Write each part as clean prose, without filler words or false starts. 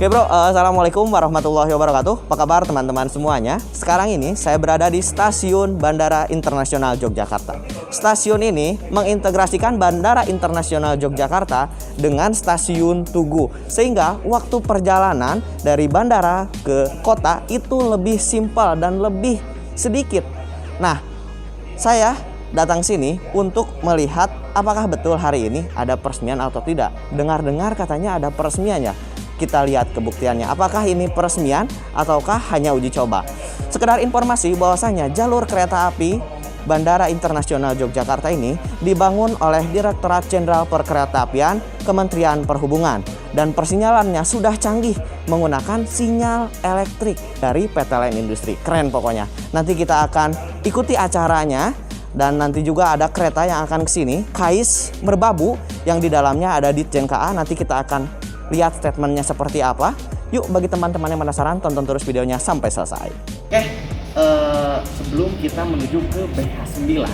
Oke bro, Assalamualaikum warahmatullahi wabarakatuh. Apa kabar teman-teman semuanya? Sekarang ini saya berada di Stasiun Bandara Internasional Yogyakarta. Stasiun ini mengintegrasikan Bandara Internasional Yogyakarta dengan Stasiun Tugu, sehingga waktu perjalanan dari bandara ke kota itu lebih simpel dan lebih sedikit. Nah, saya datang sini untuk melihat apakah betul hari ini ada peresmian atau tidak. Dengar-dengar katanya ada peresmiannya. Kita lihat kebuktiannya. Apakah ini peresmian ataukah hanya uji coba? Sekedar informasi bahwasanya jalur kereta api Bandara Internasional Yogyakarta ini dibangun oleh Direktorat Jenderal Perkeretaapian Kementerian Perhubungan dan persinyalannya sudah canggih menggunakan sinyal elektrik dari PT Line Industri. Keren pokoknya. Nanti kita akan ikuti acaranya. Dan nanti juga ada kereta yang akan ke sini, KAIS Merbabu, yang di dalamnya ada Ditjen KA. Nanti kita akan lihat statementnya seperti apa. Yuk, bagi teman-teman yang penasaran, tonton terus videonya sampai selesai. Sebelum kita menuju ke BH9,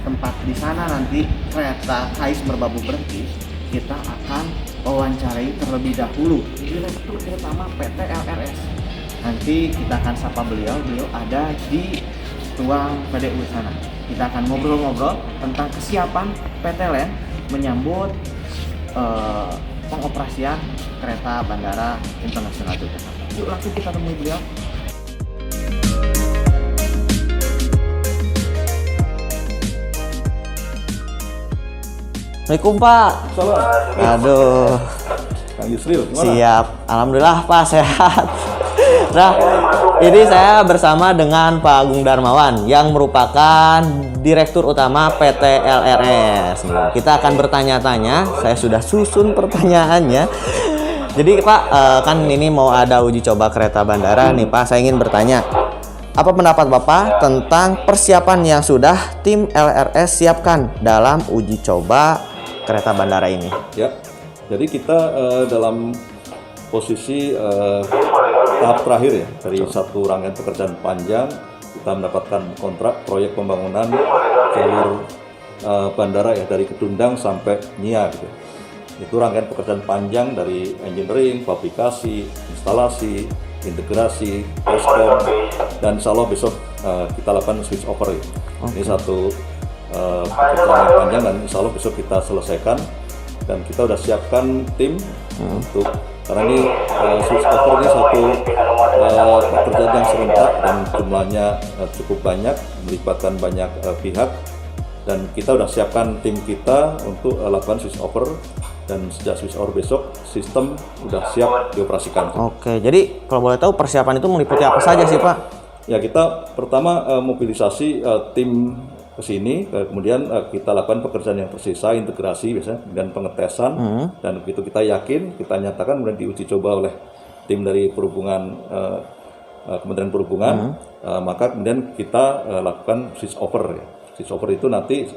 tempat di sana nanti kereta KAIS Merbabu berhenti, kita akan wawancarai terlebih dahulu Direktur Utama PT LRS. Nanti kita akan sapa beliau ada di ruang PDU sana. Kita akan ngobrol-ngobrol tentang kesiapan PT Line menyambut pengoperasian kereta Bandara Internasional Yogyakarta. Yuk langsung kita temui beliau. Assalamualaikum Pak. Salam. Aduh. Kang Yusril, gimana? Siap. Alhamdulillah Pak sehat. Nah, ini saya bersama dengan Pak Agung Darmawan yang merupakan Direktur Utama PT LRS. Kita akan bertanya-tanya, saya sudah susun pertanyaannya. Jadi Pak, kan ini mau ada uji coba kereta bandara nih Pak, saya ingin bertanya. Apa pendapat Bapak tentang persiapan yang sudah tim LRS siapkan dalam uji coba kereta bandara ini? Ya, jadi kita dalam posisi tahap terakhir ya dari satu rangkaian pekerjaan panjang. Kita mendapatkan kontrak proyek pembangunan jalur bandara ya dari Kedundang sampai Nia gitu. Itu rangkaian pekerjaan panjang dari engineering, fabrikasi, instalasi, integrasi, poskom, dan insya Allah besok kita lakukan switch over ya. Ini satu pekerjaan yang panjang dan insya Allah besok kita selesaikan. Dan kita sudah siapkan tim untuk, karena ini switch over ini satu pekerjaan yang serentak dan jumlahnya cukup banyak, melibatkan banyak pihak, dan kita sudah siapkan tim kita untuk lakukan switch over, dan sejak switch over besok sistem sudah siap dioperasikan. Oke, jadi kalau boleh tahu persiapan itu meliputi apa saja sih Pak? Ya, kita pertama mobilisasi tim ke sini, kemudian kita lakukan pekerjaan yang tersisa, integrasi biasanya dan pengetesan, dan begitu kita yakin, kita nyatakan kemudian diuji coba oleh tim dari perhubungan, Kementerian Perhubungan, maka kemudian kita lakukan switch over ya. Switch over itu nanti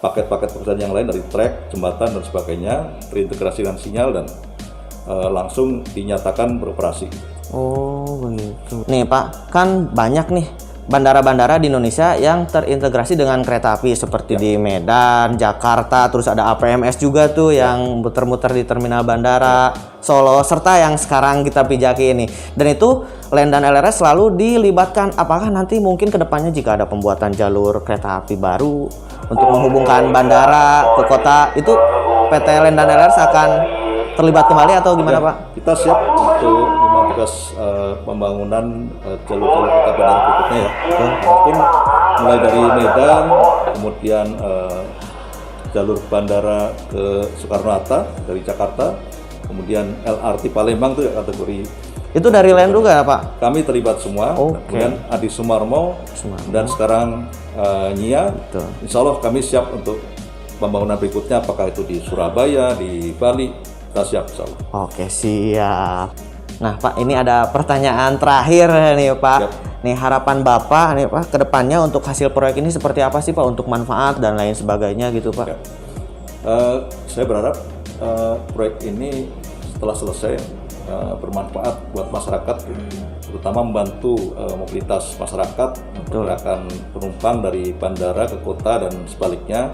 paket-paket pekerjaan yang lain dari trek, jembatan dan sebagainya terintegrasi dengan sinyal dan langsung dinyatakan beroperasi. Oh begitu. Nih Pak, kan banyak nih bandara-bandara di Indonesia yang terintegrasi dengan kereta api seperti di Medan, Jakarta, terus ada APMS juga tuh yang muter-muter di terminal bandara Solo, serta yang sekarang kita pijaki ini. Dan itu Line dan LRS selalu dilibatkan. Apakah nanti mungkin kedepannya jika ada pembuatan jalur kereta api baru untuk menghubungkan bandara ke kota, itu PT Line dan LRS akan terlibat kembali atau gimana Pak? Kita siap untuk tugas pembangunan jalur-jalur kereta bandara berikutnya ya. Mungkin mulai dari Medan, kemudian jalur bandara ke Soekarno-Hatta dari Jakarta, kemudian LRT Palembang itu kategori. Itu dari Line juga ya Pak? Kami terlibat semua. Kemudian Adi Sumarmo. Dan sekarang Nia. Betul. Insya Allah kami siap untuk pembangunan berikutnya, apakah itu di Surabaya, di Bali, kita siap insya Allah. Oke, siap. Nah Pak, ini ada pertanyaan terakhir nih Pak. Siap. Nih harapan Bapak nih Pak, kedepannya untuk hasil proyek ini seperti apa sih Pak, untuk manfaat dan lain sebagainya gitu Pak? Ya. Saya berharap proyek ini setelah selesai bermanfaat buat masyarakat, terutama membantu mobilitas masyarakat, pergerakan penumpang dari bandara ke kota dan sebaliknya,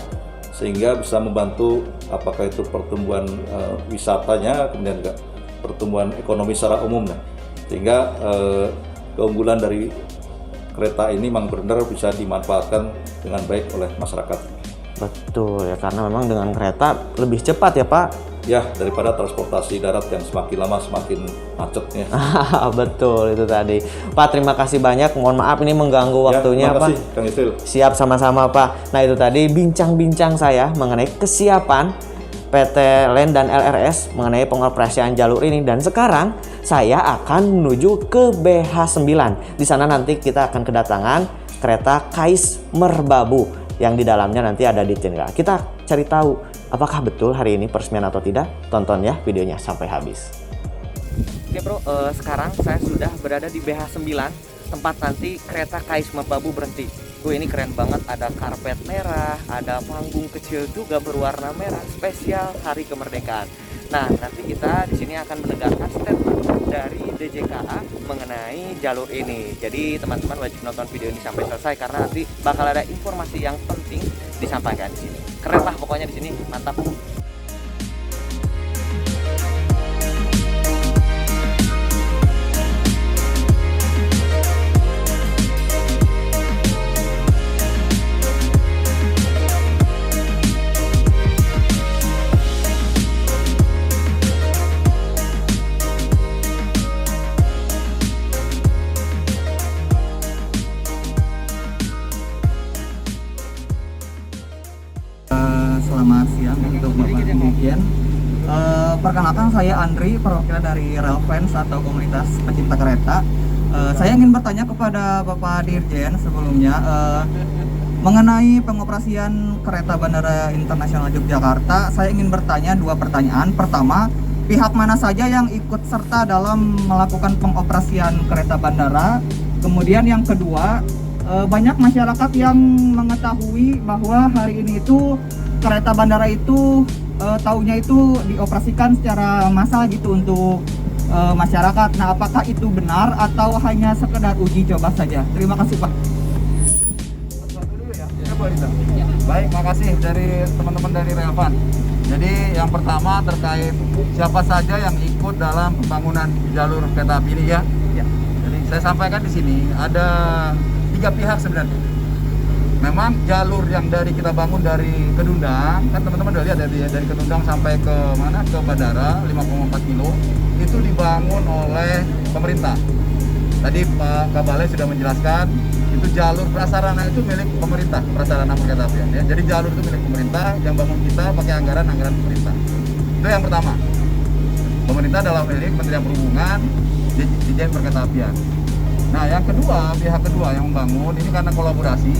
sehingga bisa membantu apakah itu pertumbuhan wisatanya, kemudian juga pertumbuhan ekonomi secara umum, sehingga keunggulan dari kereta ini memang benar bisa dimanfaatkan dengan baik oleh masyarakat. Betul ya, karena memang dengan kereta lebih cepat ya Pak. Ya, daripada transportasi darat yang semakin lama semakin macetnya. Betul itu tadi. Pak, terima kasih banyak. Mohon maaf ini mengganggu waktunya terima kasih, Pak. Kang Isril. Siap, sama-sama Pak. Nah itu tadi bincang-bincang saya mengenai kesiapan PT LEN dan LRS mengenai pengoperasian jalur ini. Dan sekarang saya akan menuju ke BH9. Di sana nanti kita akan kedatangan kereta Kais Merbabu yang di dalamnya nanti ada Ditjen. Kita cari tahu apakah betul hari ini peresmian atau tidak. Tonton ya videonya sampai habis. Oke bro, sekarang saya sudah berada di BH9, tempat nanti kereta Kais Merbabu berhenti. Ini keren banget, ada karpet merah, ada panggung kecil juga berwarna merah, spesial Hari Kemerdekaan. Nah, nanti kita di sini akan mendengarkan statement dari DJKA mengenai jalur ini. Jadi teman-teman wajib nonton video ini sampai selesai karena nanti bakal ada informasi yang penting disampaikan di sini. Keren lah pokoknya di sini, mantap. Selamat siang untuk Bapak Dirjen. Perkenalkan saya Andri, perwakilan dari Railfans atau komunitas pecinta kereta. Saya ingin bertanya kepada Bapak Dirjen sebelumnya mengenai pengoperasian kereta Bandara Internasional Yogyakarta. Saya ingin bertanya dua pertanyaan. Pertama, pihak mana saja yang ikut serta dalam melakukan pengoperasian kereta bandara? Kemudian yang kedua, banyak masyarakat yang mengetahui bahwa hari ini itu kereta bandara itu taunya itu dioperasikan secara massal gitu untuk masyarakat. Nah, apakah itu benar atau hanya sekedar uji coba saja? Terima kasih Pak. Baik, makasih dari teman-teman dari Relvan. Jadi yang pertama terkait siapa saja yang ikut dalam pembangunan jalur kereta api ini ya. Jadi saya sampaikan di sini ada 3 pihak sebenarnya. Memang jalur yang kita bangun dari Kedundang, kan teman-teman udah lihat ya, dari Kedundang sampai ke mana, ke bandara 5,4 kilo itu dibangun oleh pemerintah. Tadi Pak Kabalai sudah menjelaskan itu jalur prasarana itu milik pemerintah, prasarana perkeretaapian ya. Jadi jalur itu milik pemerintah, yang bangun kita pakai anggaran pemerintah. Itu yang pertama. Pemerintah dalam milik Kementerian Perhubungan, Ditjen Perkeretaapian. Nah, yang kedua, pihak kedua yang membangun ini karena kolaborasi.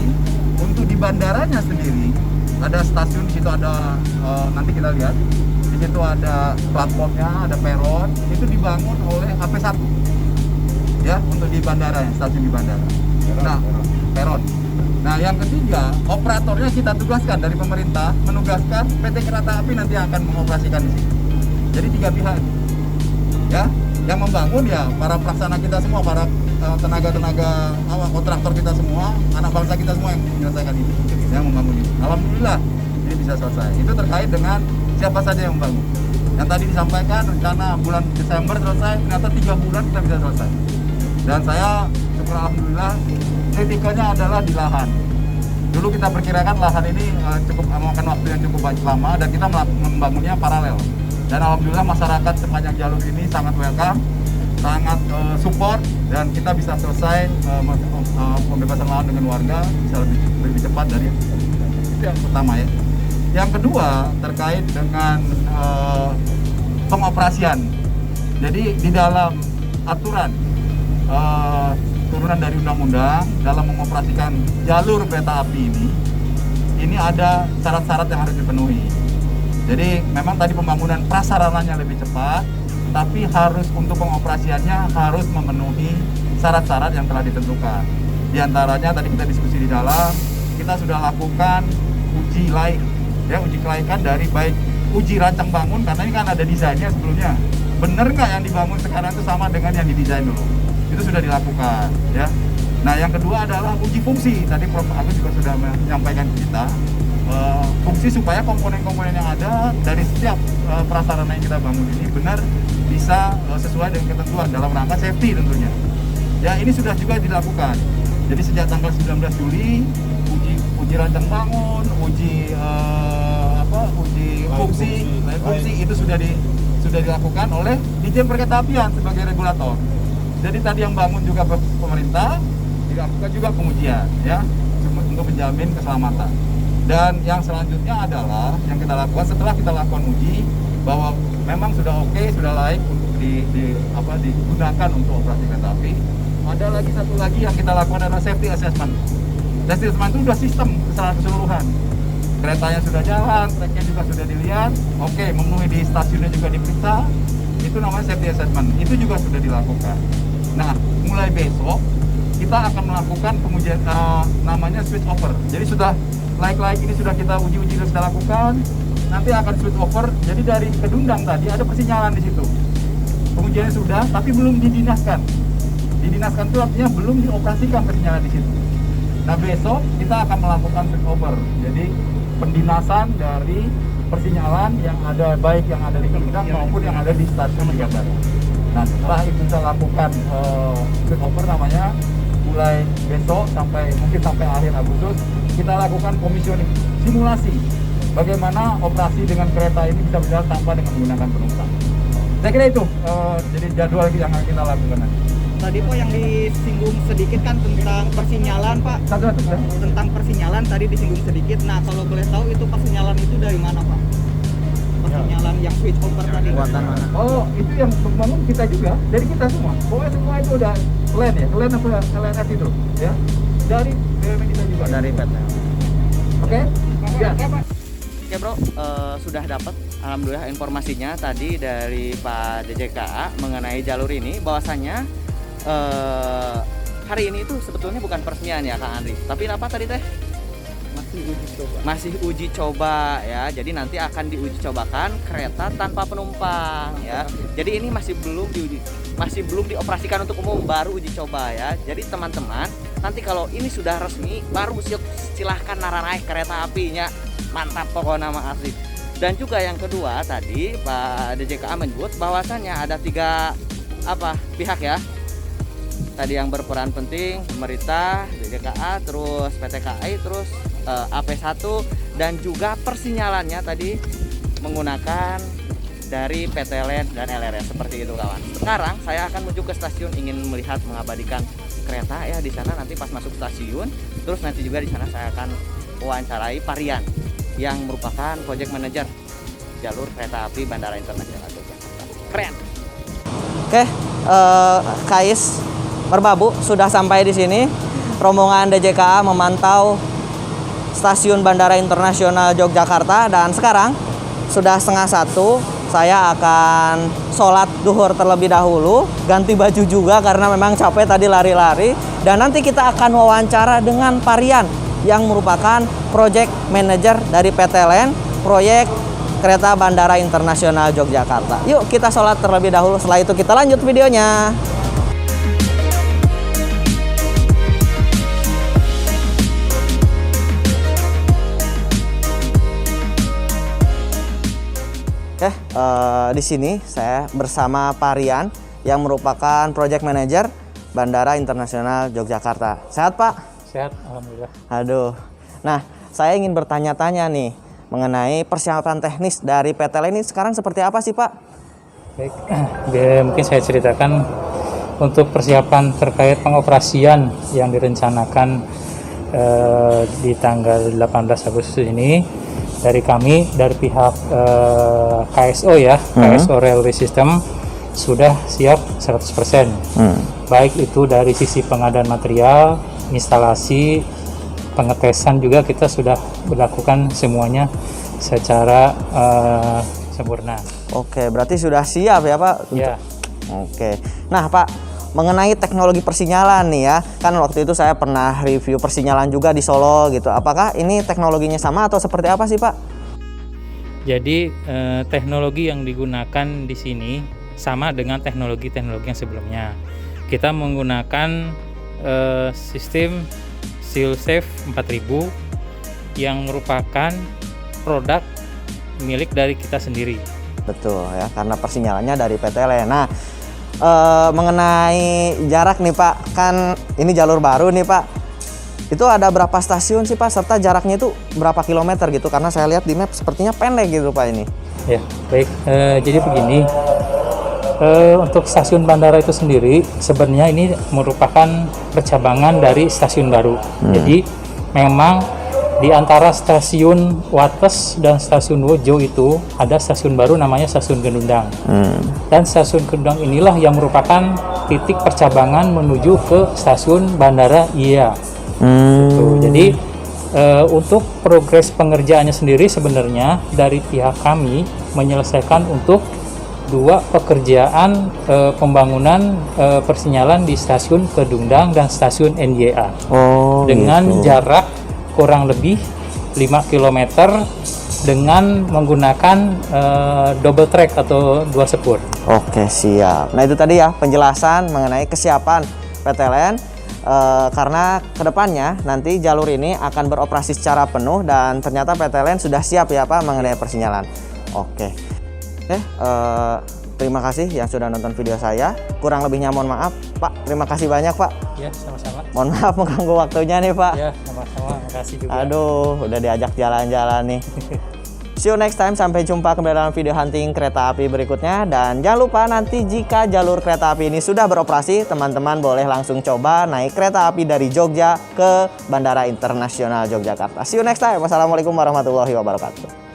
Untuk di bandaranya sendiri ada stasiun, di situ ada nanti kita lihat di situ ada platformnya, ada peron, itu dibangun oleh AP1 ya untuk di bandara ya, stasiun di bandara. Nah, peron. Nah, yang ketiga, operatornya kita tugaskan dari pemerintah, menugaskan PT Kereta Api nanti akan mengoperasikan di sini. Jadi 3 pihak ya, yang membangun ya para pelaksana kita semua, para tenaga-tenaga kontraktor kita semua, anak bangsa kita semua yang menyelesaikan ini, yang membangun ini. Alhamdulillah ini bisa selesai. Itu terkait dengan siapa saja yang membangun. Yang tadi disampaikan rencana bulan Desember selesai, ternyata 3 bulan kita bisa selesai. Dan saya syukur alhamdulillah, kritikanya adalah di lahan. Dulu kita perkirakan lahan ini cukup memakan waktu yang cukup lama dan kita membangunnya paralel. Dan alhamdulillah masyarakat sepanjang jalur ini sangat welcome, sangat support, dan kita bisa selesai pembebasan lahan dengan warga bisa lebih cepat dari itu. Yang pertama ya. Yang kedua terkait dengan pengoperasian. Jadi di dalam aturan turunan dari undang-undang dalam mengoperasikan jalur kereta api ini ada syarat-syarat yang harus dipenuhi. Jadi memang tadi pembangunan prasarananya lebih cepat, tapi harus untuk pengoperasiannya harus memenuhi syarat-syarat yang telah ditentukan. Di antaranya tadi kita diskusi di dalam, kita sudah lakukan uji laik, ya uji kelaikan dari baik uji rancang bangun, karena ini kan ada desainnya sebelumnya. Bener nggak yang dibangun sekarang itu sama dengan yang didesain dulu? Itu sudah dilakukan, ya. Nah yang kedua adalah uji fungsi. Tadi Prof Agus juga sudah menyampaikan ke kita. fungsi supaya komponen-komponen yang ada dari setiap prasarana yang kita bangun ini benar bisa sesuai dengan ketentuan dalam rangka safety tentunya. Ya, ini sudah juga dilakukan. Jadi sejak tanggal 19 Juli uji rancang bangun, uji fungsi itu sudah dilakukan oleh Ditjen Perkeretaapian sebagai regulator. Jadi tadi yang bangun juga pemerintah, dilakukan juga pengujian ya untuk menjamin keselamatan. Dan yang selanjutnya adalah yang kita lakukan setelah kita lakukan uji bahwa memang sudah oke, sudah layak untuk digunakan untuk operasi kereta api. Ada lagi satu lagi yang kita lakukan adalah safety assessment. Safety assessment itu sudah sistem secara keseluruhan. Keretanya sudah jalan, tracknya juga sudah dilihat, oke, memenuhi di stasiunnya juga diperiksa. Itu namanya safety assessment. Itu juga sudah dilakukan. Nah, mulai besok kita akan melakukan pengujian namanya switch over. Jadi sudah layak ini sudah kita uji sudah lakukan. Nanti akan switch over. Jadi dari Kedundang tadi ada persinyalan di situ. Pengujiannya sudah, tapi belum didinaskan. Didinaskan itu artinya belum dioperasikan persinyalan di situ. Nah, besok kita akan melakukan switch over. Jadi pendinasan dari persinyalan yang ada, baik yang ada di Kedundang maupun yang ada di stasiun Megamendung. Nah, setelah itu kita lakukan switch over namanya, mulai besok mungkin sampai akhir Agustus kita lakukan commissioning, simulasi bagaimana operasi dengan kereta ini bisa berjalan tanpa dengan menggunakan penumpang. Saya kira itu jadi jadwal yang akan kita lakukan nanti. Tadi Pak yang disinggung sedikit kan tentang persinyalan Pak. Satu-satu ya. Tentang persinyalan tadi disinggung sedikit. Nah, kalau boleh tahu itu persinyalan itu dari mana Pak? Persinyalan yang switch over tadi. Buatan mana? Oh, itu yang membangun kita juga, dari kita semua. Pokoknya semua itu udah LAN ya, LAN apa LNS itu ya. Dari BUMN kita juga. Dari PT. Oke? Ya. Oke bro, sudah dapat alhamdulillah informasinya tadi dari Pak DJKA mengenai jalur ini, bahwasannya hari ini itu sebetulnya bukan peresmian ya Kang Andri, tapi apa tadi teh? Masih uji coba ya. Jadi nanti akan diuji cobakan kereta tanpa penumpang ya. Jadi ini masih belum dioperasikan untuk umum, baru uji coba ya. Jadi teman-teman, nanti kalau ini sudah resmi baru silahkan naik kereta apinya. Mantap pokoknya nama asli. Dan juga yang kedua tadi Pak DJKA menyebut bahwasannya ada 3 pihak ya. Tadi yang berperan penting, pemerintah, DJKA, terus PT KAI, terus AP1, dan juga persinyalannya tadi menggunakan dari PT LEN dan LRS seperti itu kawan. Sekarang saya akan menuju ke stasiun, ingin melihat mengabadikan kereta ya di sana nanti pas masuk stasiun. Terus nanti juga di sana saya akan wawancarai Parian yang merupakan project manager jalur kereta api Bandara Internasional Yogyakarta. Keren. Oke, Kais Merbabu sudah sampai di sini. Rombongan DJKA memantau stasiun Bandara Internasional Yogyakarta, dan sekarang sudah 12:30. Saya akan sholat duhur terlebih dahulu, ganti baju juga karena memang capek tadi lari-lari, dan nanti kita akan wawancara dengan Parian yang merupakan project manager dari PT LEN, proyek kereta Bandara Internasional Yogyakarta. Yuk kita sholat terlebih dahulu, setelah itu kita lanjut videonya. Oke, di sini saya bersama Parian yang merupakan project manager Bandara Internasional Yogyakarta. Sehat Pak? Sehat, alhamdulillah. Aduh, nah saya ingin bertanya-tanya nih mengenai persiapan teknis dari PT LEN ini sekarang seperti apa sih Pak? Baik, mungkin saya ceritakan untuk persiapan terkait pengoperasian yang direncanakan di tanggal 18 Agustus ini. Dari kami, dari pihak KSO ya, KSO Railway System sudah siap 100%. Baik itu dari sisi pengadaan material, instalasi, pengetesan juga kita sudah melakukan semuanya secara sempurna. Oke, berarti sudah siap ya Pak? Ya. Oke, nah Pak, mengenai teknologi persinyalan nih ya, kan waktu itu saya pernah review persinyalan juga di Solo gitu. Apakah ini teknologinya sama atau seperti apa sih Pak? Jadi teknologi yang digunakan di sini sama dengan teknologi-teknologi yang sebelumnya. Kita menggunakan sistem Seal Safe 4000 yang merupakan produk milik dari kita sendiri. Betul ya, karena persinyalannya dari PTLN. Nah, mengenai jarak nih Pak, kan ini jalur baru nih Pak. Itu ada berapa stasiun sih Pak, serta jaraknya itu berapa kilometer gitu? Karena saya lihat di map sepertinya pendek gitu Pak ini. Ya, baik. Jadi begini, untuk stasiun bandara itu sendiri sebenarnya ini merupakan percabangan dari stasiun baru. Jadi memang di antara stasiun Wates dan stasiun Wojo itu ada stasiun baru namanya stasiun Gendundang. Dan stasiun Gendundang inilah yang merupakan titik percabangan menuju ke stasiun bandara Iya. Jadi untuk progres pengerjaannya sendiri sebenarnya dari pihak kami menyelesaikan untuk 2 pekerjaan pembangunan persinyalan di stasiun Kedungdang dan stasiun NJA dengan jarak kurang lebih 5 km dengan menggunakan double track atau 2 sepur. Oke, siap. Nah, itu tadi ya penjelasan mengenai kesiapan PTLN karena kedepannya nanti jalur ini akan beroperasi secara penuh dan ternyata PTLN sudah siap ya Pak mengenai persinyalan. Oke. Terima kasih yang sudah nonton video saya. Kurang lebihnya mohon maaf Pak. Terima kasih banyak Pak. Ya, sama-sama. Mohon maaf mengganggu waktunya nih Pak. Ya, sama-sama. Makasih juga. Aduh, udah diajak jalan-jalan nih. See you next time. Sampai jumpa kembali dalam video hunting kereta api berikutnya. Dan jangan lupa nanti jika jalur kereta api ini sudah beroperasi, teman-teman boleh langsung coba naik kereta api dari Jogja ke Bandara Internasional Yogyakarta. See you next time. Wassalamualaikum warahmatullahi wabarakatuh.